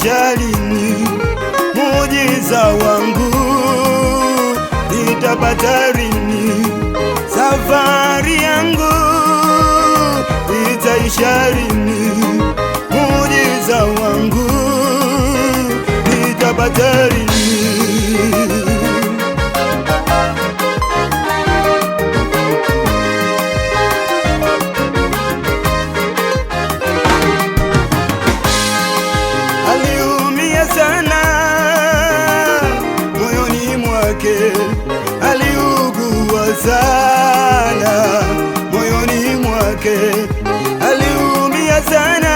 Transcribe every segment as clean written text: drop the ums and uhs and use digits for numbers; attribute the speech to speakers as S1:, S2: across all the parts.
S1: nitaisha lini muujiza wangu? Nitapata lini safari yangu? Nitaisha lini muujiza wangu? Nitapata lini? Aliugua sana moyoni mwake, aliumia sana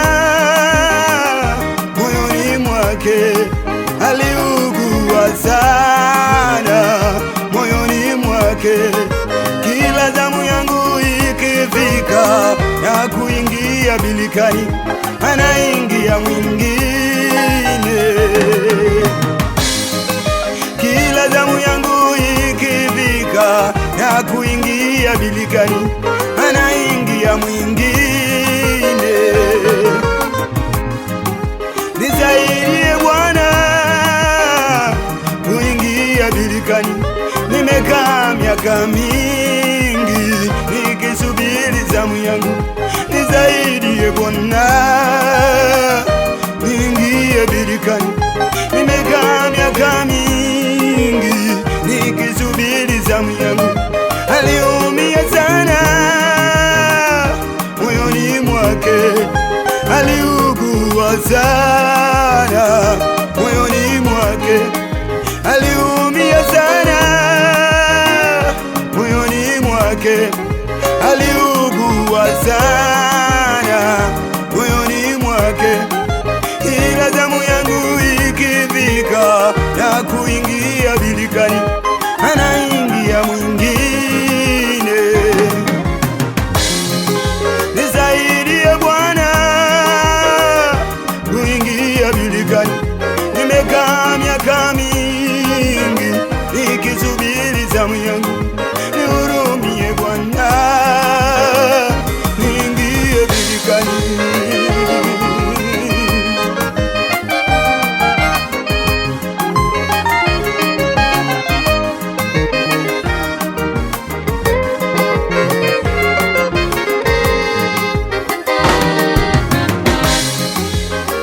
S1: moyoni mwake, aliugua sana moyoni mwake. Kila zamu yangu ikifika ya kuingia bilikani, anaingia mwingine. Kila zamu yangu ikifika ya kuingia bilikani, anaingia mwingine. Nisaidie Bwana kuingia bilikani, nimekaa miaka mingi nikisubiri zamu yangu. Nisaidie Bwana niingie bilikani, nimekaa miaka mingi nikisubiri zamu yangu. Aliumia sana moyoni mwake, aliugua sana moyoni mwake, aliumia sana moyoni mwake, aliugua sana moyoni mwake. Ila zamu yangu ikifika ya kuingia bilikani, anaingia mwingine. Nisaidie Bwana kuingia bilikani, nimekaa miaka mingi nikisubiri zamu yangu. Nihurumie Bwana niingie bilikani.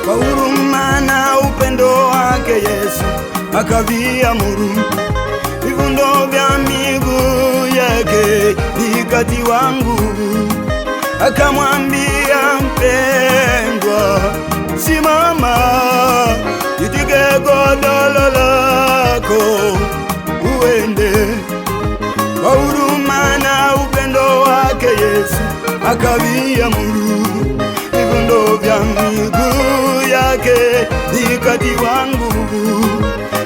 S1: Kwa huruma na upendo wake Yesu akaviamuru vifundo vya miguu yake vikatiwa nguvu. Akamwambia, mpendwa, simama, jitwike godoro lako uende. Kwa huruma na upendo wake Yesu akaviamuru vifundo vya miguu yake vikatiwa nguvu.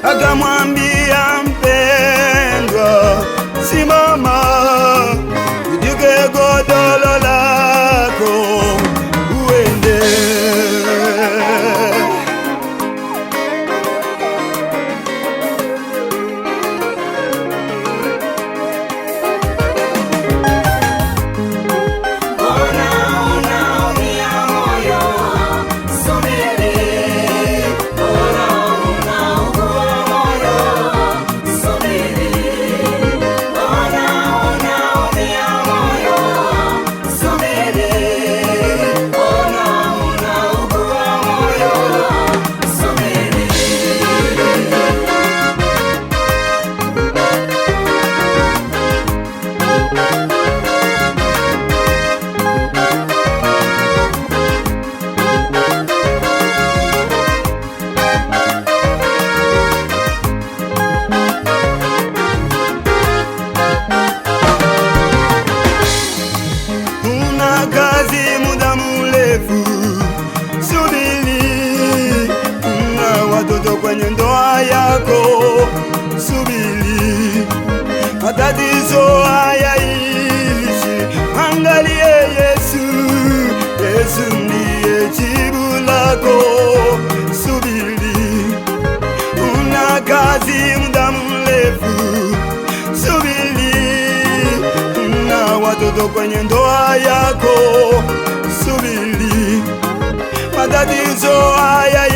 S1: Akamwambia, mpendwa, simama, jitwike godoro lako uende. Kwenye ndoa yako subiri, matatizo hayaishi, angalie Yesu. Yesu ndiye jibu lako, subiri. Una kazi muda mrefu, subiri. Una watoto kwenye ndoa yako, subiri, matatizo hayaishi,